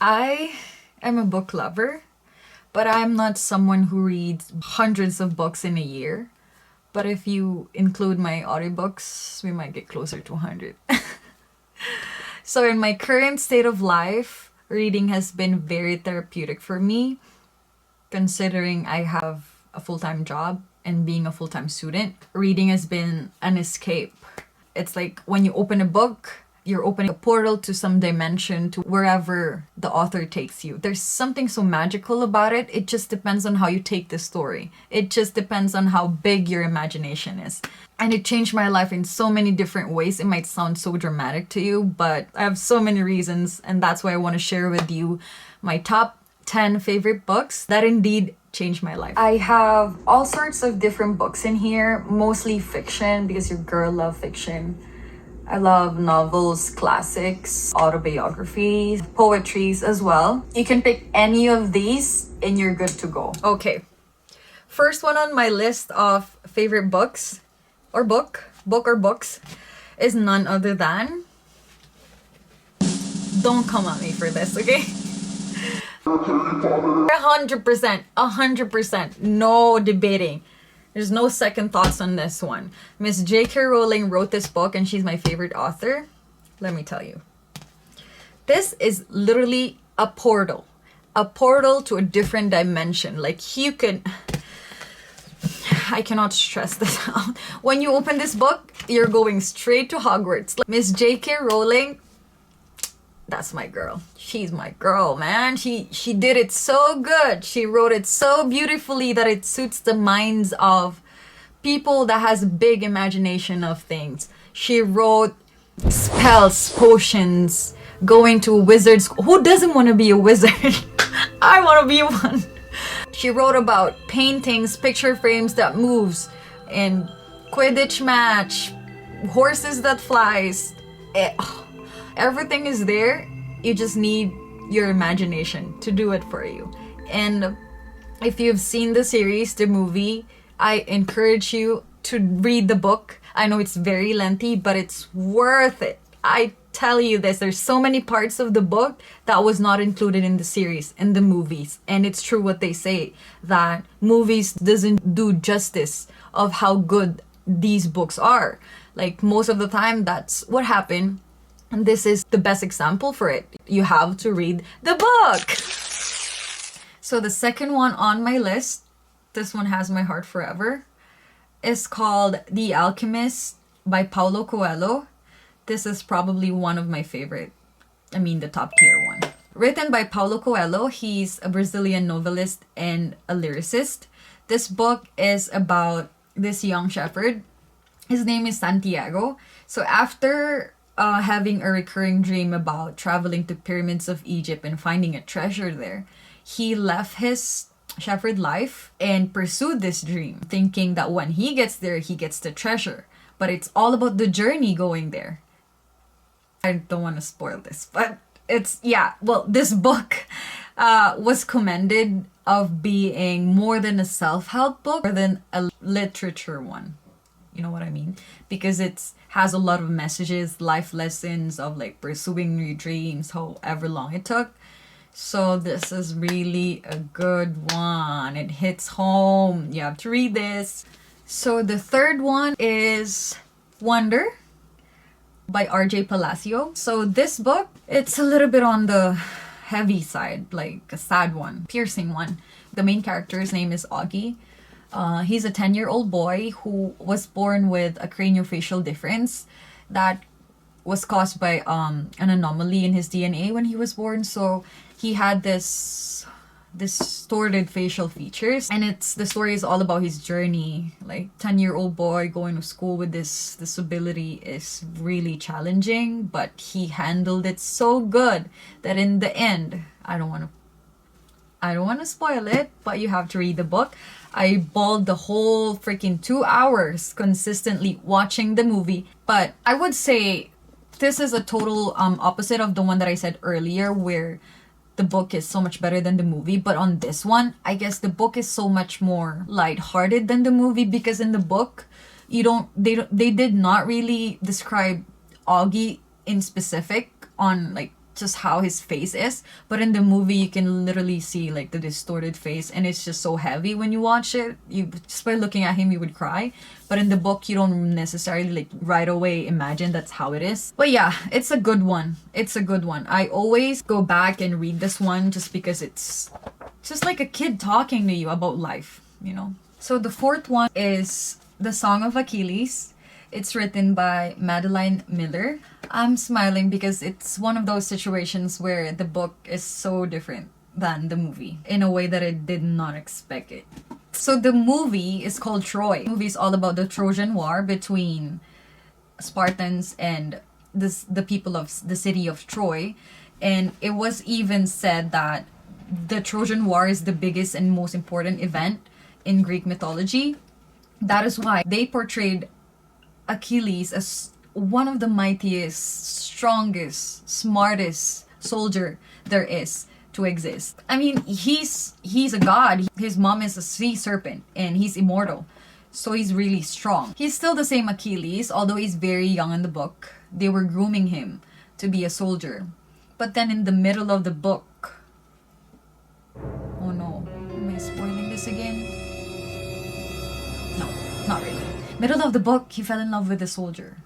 I am a book lover, but I'm not someone who reads hundreds of books in a year. But if you include my audiobooks, we might get closer to 100. So in my current state of life, reading has been very therapeutic for me, considering I have a full-time job and being a full-time student. Reading has been an escape. It's like when you open a book, you're opening a portal to some dimension, to wherever the author takes you. There's something so magical about it. It just depends on how you take the story. It just depends on how big your imagination is. And it changed my life in so many different ways. It might sound so dramatic to you, but I have so many reasons, and that's why I want to share with you my top 10 favorite books that indeed changed my life. I have all sorts of different books in here, mostly fiction because your girl loves fiction. I love novels, classics, autobiographies, poetries as well. You can pick any of these and you're good to go. Okay, first one on my list of favorite books or books is none other than... Don't come at me for this, okay? 100%, no debating. There's no second thoughts on this one. Miss J.K. Rowling wrote this book and she's my favorite author. Let me tell you. This is literally a portal to a different dimension. Like you could... I cannot stress this out. When you open this book, you're going straight to Hogwarts. Miss J.K. Rowling, that's my girl. She's my girl, man. She did it so good. She wrote it so beautifully that it suits the minds of people that has a big imagination of things. She wrote spells, potions, going to a wizard school. Who doesn't want to be a wizard? I want to be one. She wrote about paintings, picture frames that moves, and Quidditch match, horses that flies. Everything is there. You just need your imagination to do it for you. And if you've seen the series, the movie, I encourage you to read the book. I know it's very lengthy, but it's worth it. I tell you this, there's so many parts of the book that was not included in the series, in the movies. And it's true what they say, that movies doesn't do justice of how good these books are. Like most of the time, that's what happened. And this is the best example for it. You have to read the book. So the second one on my list, this one has my heart forever, is called The Alchemist by Paulo Coelho. This is probably one of my favorite, the top tier one. Written by Paulo Coelho, he's a Brazilian novelist and a lyricist. This book is about this young shepherd. His name is Santiago. So after having a recurring dream about traveling to pyramids of Egypt and finding a treasure there, he left his shepherd life and pursued this dream, thinking that when he gets there, he gets the treasure. But it's all about the journey going there. I don't want to spoil this, but it's, this book was commended of being more than a self-help book, more than a literature one. You know what I mean? Because it has a lot of messages, life lessons of like pursuing your dreams, however long it took. So this is really a good one. It hits home. You have to read this. So the third one is Wonder by R.J. Palacio. So this book, it's a little bit on the heavy side, like a sad one, piercing one. The main character's name is Augie. He's a 10-year-old boy who was born with a craniofacial difference that was caused by an anomaly in his DNA when he was born. So he had this distorted facial features, and the story is all about his journey. Like 10-year-old boy going to school with this disability is really challenging, but he handled it so good that in the end, I don't want to spoil it, but you have to read the book. I bawled the whole freaking 2 hours consistently watching the movie. But I would say this is a total opposite of the one that I said earlier, where the book is so much better than the movie. But on this one, I guess the book is so much more lighthearted than the movie, because in the book, they did not really describe Augie in specific on like just how his face is, but in the movie you can literally see like the distorted face, and it's just so heavy when you watch it. You just by looking at him you would cry, but in the book you don't necessarily like right away imagine that's how it is. But yeah, it's a good one. It's a good one. I always go back and read this one just because it's just like a kid talking to you about life, you know. So the fourth one is The Song of Achilles. It's written by Madeline Miller. I'm smiling because it's one of those situations where the book is so different than the movie in a way that I did not expect it. So the movie is called Troy. The movie is all about the Trojan War between Spartans and the people of the city of Troy. And it was even said that the Trojan War is the biggest and most important event in Greek mythology. That is why they portrayed Achilles as one of the mightiest, strongest, smartest soldier there is to exist. I mean, he's a god. His mom is a sea serpent and he's immortal. So he's really strong. He's still the same Achilles, although he's very young in the book. They were grooming him to be a soldier. But then in the middle of the book... Oh no, am I spoiling this again? No, not really. Middle of the book, he fell in love with a soldier.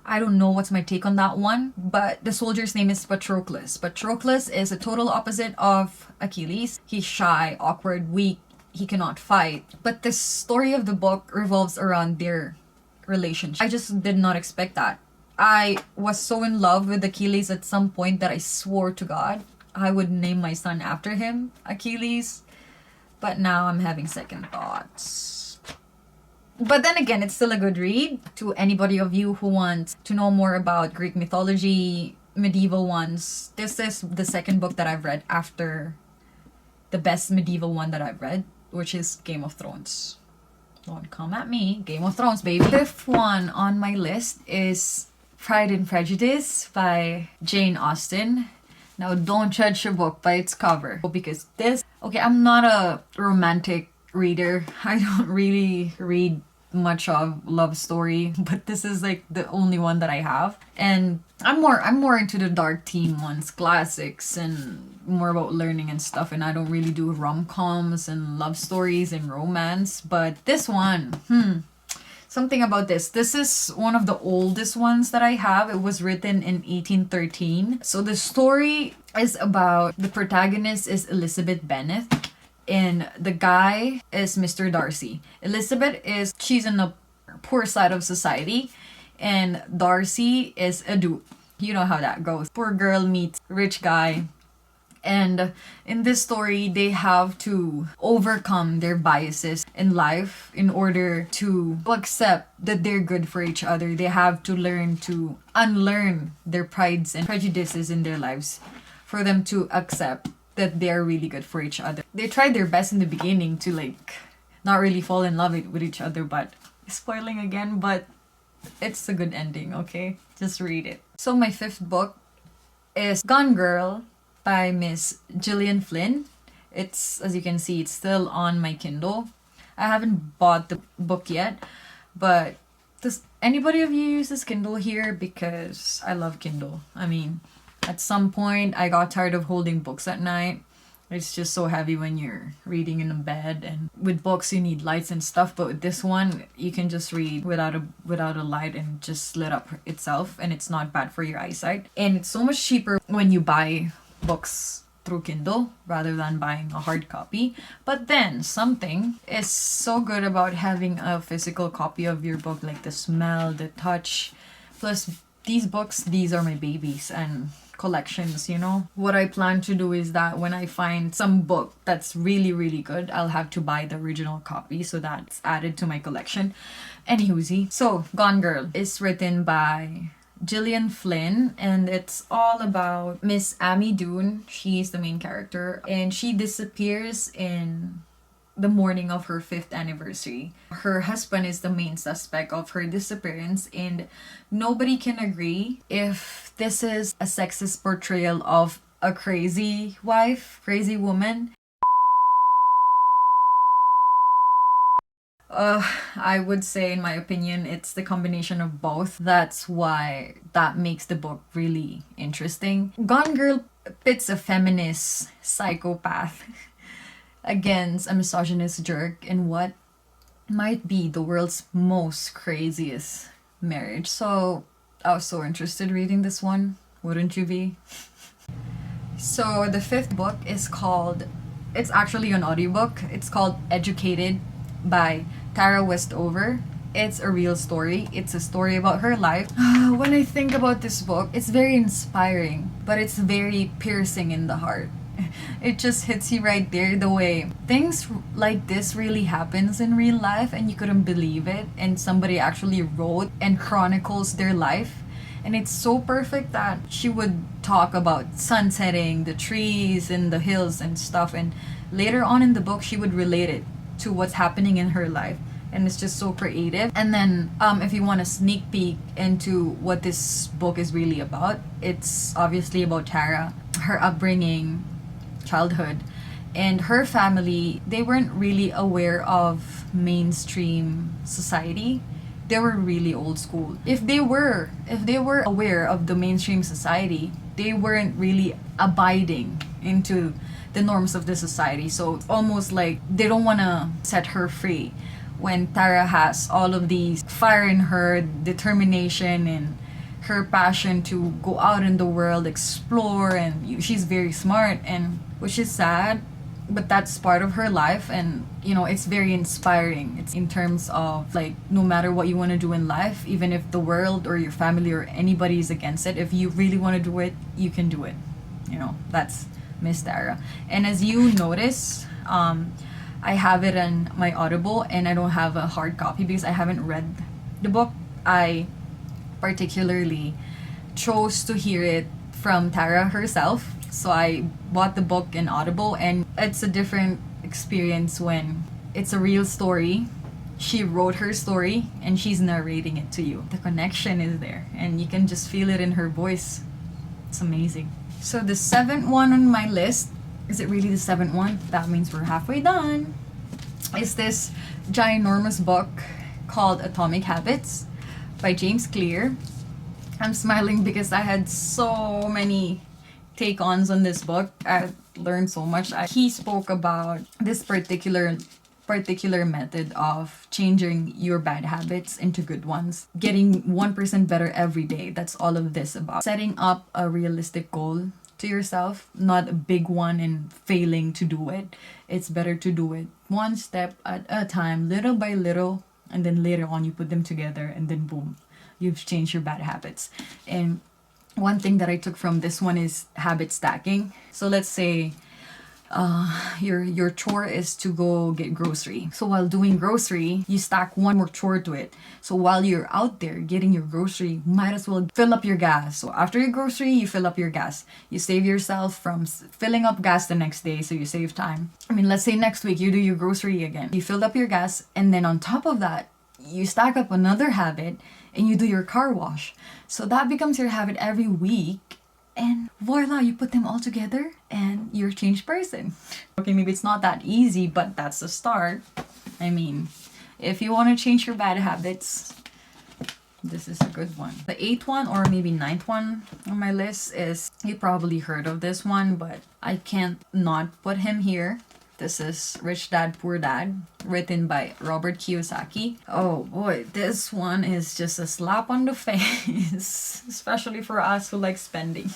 I don't know what's my take on that one, but the soldier's name is Patroclus. Patroclus is a total opposite of Achilles. He's shy, awkward, weak, he cannot fight. But the story of the book revolves around their relationship. I just did not expect that. I was so in love with Achilles at some point that I swore to God I would name my son after him, Achilles. But now I'm having second thoughts. But then again, it's still a good read to anybody of you who wants to know more about Greek mythology, medieval ones. This is the second book that I've read after the best medieval one that I've read, which is Game of Thrones. Don't come at me. Game of Thrones, baby. Fifth one on my list is Pride and Prejudice by Jane Austen. Now, don't judge a book by its cover. Because this... Okay, I'm not a romantic reader. I don't really read much of love story, but this is like the only one that I have. And I'm more into the dark theme ones, classics, and more about learning and stuff. And I don't really do rom-coms and love stories and romance. But this one, something about this. This is one of the oldest ones that I have. It was written in 1813. So the story is about the protagonist is Elizabeth Bennet and the guy is Mr. Darcy. Elizabeth she's on the poor side of society and Darcy is a dupe. You know how that goes. Poor girl meets rich guy. And in this story, they have to overcome their biases in life in order to accept that they're good for each other. They have to learn to unlearn their prides and prejudices in their lives for them to accept that they're really good for each other. They tried their best in the beginning to like not really fall in love with each other, but spoiling again, but it's a good ending, okay? Just read it. So my fifth book is Gone Girl by Miss Gillian Flynn. It's, as you can see, it's still on my Kindle. I haven't bought the book yet, but does anybody of you use this Kindle here? Because I love Kindle. I mean, at some point I got tired of holding books at night. It's just so heavy when you're reading in a bed, and with books you need lights and stuff, but with this one you can just read without a light and just lit up itself, and it's not bad for your eyesight. And it's so much cheaper when you buy books through Kindle rather than buying a hard copy. But then something is so good about having a physical copy of your book, like the smell, the touch. Plus these books, these are my babies and collections, you know. What I plan to do is that when I find some book that's really, really good, I'll have to buy the original copy so that's added to my collection. Anywhoosie. So, Gone Girl is written by Gillian Flynn, and it's all about Miss Amy Doon. She's the main character, and she disappears in the morning of her 5th anniversary. Her husband is the main suspect of her disappearance, and nobody can agree if this is a sexist portrayal of a crazy wife, crazy woman. I would say, in my opinion, it's the combination of both. That's why that makes the book really interesting. Gone Girl pits a feminist psychopath against a misogynist jerk in what might be the world's most craziest marriage. So I was so interested reading this one. Wouldn't you be? So the fifth book is called, it's actually an audiobook. It's called Educated by Tara Westover. It's a real story. It's a story about her life. When I think about this book, it's very inspiring, but it's very piercing in the heart. It just hits you right there, the way things like this really happens in real life and you couldn't believe it, and somebody actually wrote and chronicles their life. And it's so perfect that she would talk about sun setting, the trees and the hills and stuff, and later on in the book she would relate it to what's happening in her life, and it's just so creative. And then if you want a sneak peek into what this book is really about, it's obviously about Tara, her upbringing, childhood, and her family. They weren't really aware of mainstream society. They were really old school. If they were aware of the mainstream society, they weren't really abiding into the norms of the society. So it's almost like they don't want to set her free when Tara has all of these fire in her, determination, and her passion to go out in the world, explore, and she's very smart, and which is sad, but that's part of her life. And you know, it's very inspiring. It's in terms of like, no matter what you want to do in life, even if the world or your family or anybody is against it, if you really want to do it, you can do it. You know, that's Miss Tara. And as you notice, I have it on my Audible, and I don't have a hard copy because I haven't read the book. I particularly chose to hear it from Tara herself. So I bought the book in Audible, and it's a different experience when it's a real story. She wrote her story and she's narrating it to you. The connection is there and you can just feel it in her voice. It's amazing. So the seventh one on my list, is it really the seventh one? That means we're halfway done. Is this ginormous book called Atomic Habits by James Clear. I'm smiling because I had so many take-ons on this book. I learned so much. He spoke about this particular method of changing your bad habits into good ones, getting 1% better every day. That's all of this about. Setting up a realistic goal to yourself, not a big one and failing to do it. It's better to do it one step at a time, little by little, and then later on you put them together and then boom, you've changed your bad habits. And one thing that I took from this one is habit stacking. So let's say your chore is to go get grocery. So while doing grocery, you stack one more chore to it. So while you're out there getting your grocery, might as well fill up your gas. So after your grocery, you fill up your gas. You save yourself from filling up gas the next day, so you save time. I mean, let's say next week you do your grocery again. You filled up your gas, and then on top of that, you stack up another habit and you do your car wash. So that becomes your habit every week. And voila, you put them all together and you're a changed person. Okay, maybe it's not that easy, but that's the start. I mean, if you want to change your bad habits, this is a good one. The 8th one, or maybe 9th one on my list is, you probably heard of this one, but I can't not put him here. This is Rich Dad, Poor Dad, written by Robert Kiyosaki. Oh boy, this one is just a slap on the face, especially for us who like spending.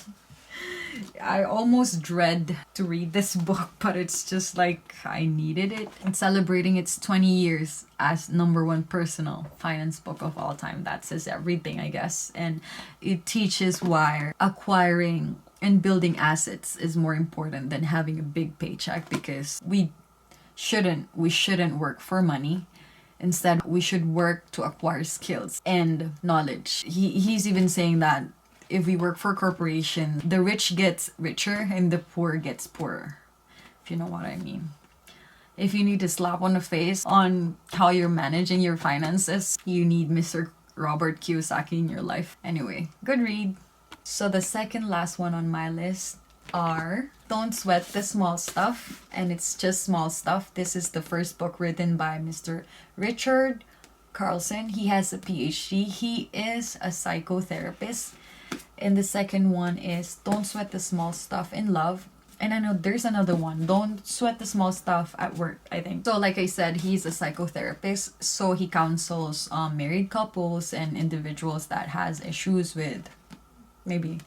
I almost dread to read this book, but it's just like I needed it. It's celebrating its 20 years as #1 personal finance book of all time. That says everything, I guess. And it teaches why acquiring and building assets is more important than having a big paycheck, because we shouldn't work for money. Instead, we should work to acquire skills and knowledge. He's even saying that if we work for corporations, the rich gets richer and the poor gets poorer, if you know what I mean. If you need a slap on the face on how you're managing your finances, you need Mr. Robert Kiyosaki in your life. Anyway, good read. So the second last one on my list are Don't Sweat the Small Stuff, and it's just small stuff. This is the first book written by Mr. Richard Carlson. He has a PhD. He is a psychotherapist. And the second one is Don't Sweat the Small Stuff in Love. And I know there's another one, Don't Sweat the Small Stuff at Work, I think. So like I said, he's a psychotherapist. So he counsels married couples and individuals that has issues with maybe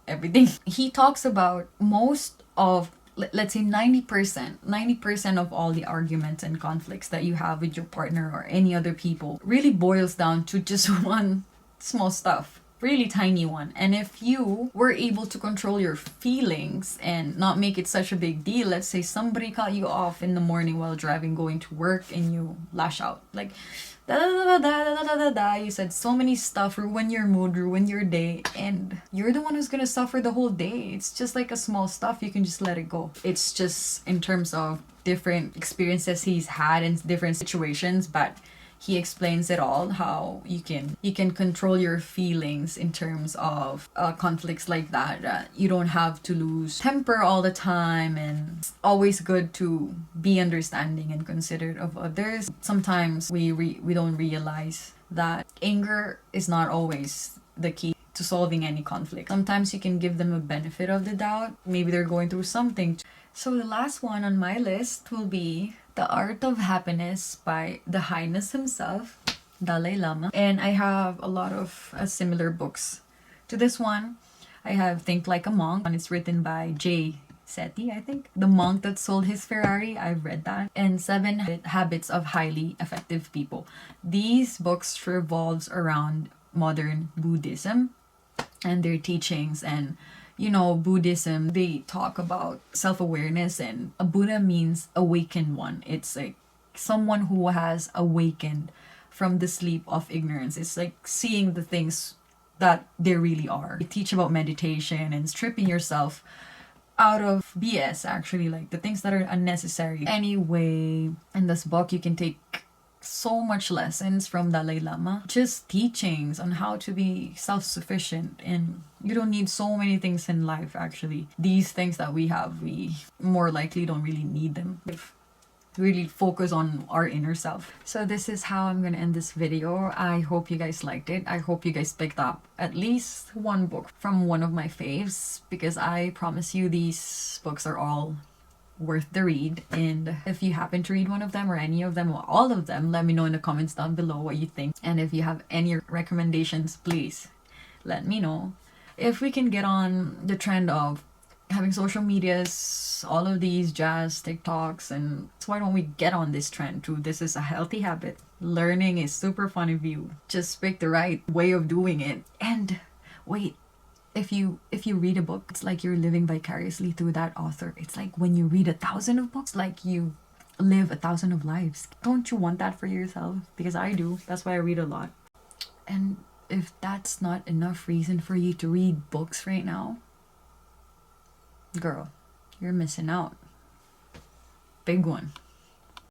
everything. He talks about most of, let's say 90% of all the arguments and conflicts that you have with your partner or any other people really boils down to just one small stuff. Really tiny one. And if you were able to control your feelings and not make it such a big deal, let's say somebody cut you off in the morning while driving going to work and you lash out like da da da da da da da da, you said so many stuff, ruin your mood, ruin your day, and you're the one who's gonna suffer the whole day. It's just like a small stuff, you can just let it go. It's just in terms of different experiences he's had in different situations, but he explains it all, how you can control your feelings in terms of conflicts like that. You don't have to lose temper all the time, and it's always good to be understanding and considerate of others. Sometimes we don't realize that anger is not always the key to solving any conflict. Sometimes you can give them a benefit of the doubt. Maybe they're going through something. So the last one on my list will be The Art of Happiness by the Highness himself, Dalai Lama. And I have a lot of similar books to this one. I have Think Like a Monk, and it's written by Jay Shetty, I think. The Monk That Sold His Ferrari, I've read that. And 7 Habits of Highly Effective People. These books revolves around modern Buddhism and their teachings. And you know, Buddhism, they talk about self-awareness, and a Buddha means awakened one. It's like someone who has awakened from the sleep of ignorance. It's like seeing the things that they really are. They teach about meditation and stripping yourself out of BS, actually, like the things that are unnecessary. Anyway, in this book, you can take so much lessons from Dalai Lama, just teachings on how to be self-sufficient, and you don't need so many things in life. Actually, these things that we have, we more likely don't really need them if we really focus on our inner self. So this is how I'm gonna end this video. I hope you guys liked it. I hope you guys picked up at least one book from one of my faves, because I promise you these books are all worth the read. And if you happen to read one of them or any of them or all of them, let me know in the comments down below what you think. And if you have any recommendations, please let me know. If we can get on the trend of having social medias, all of these jazz, TikToks, and so why don't we get on this trend too? This is a healthy habit. Learning is super fun if you just pick the right way of doing it. And wait, if you read a book, it's like you're living vicariously through that author. It's like when you read 1,000 of books, like you live 1,000 of lives. Don't you want that for yourself? Because I do. That's why I read a lot. And if that's not enough reason for you to read books right now, girl, you're missing out. Big one.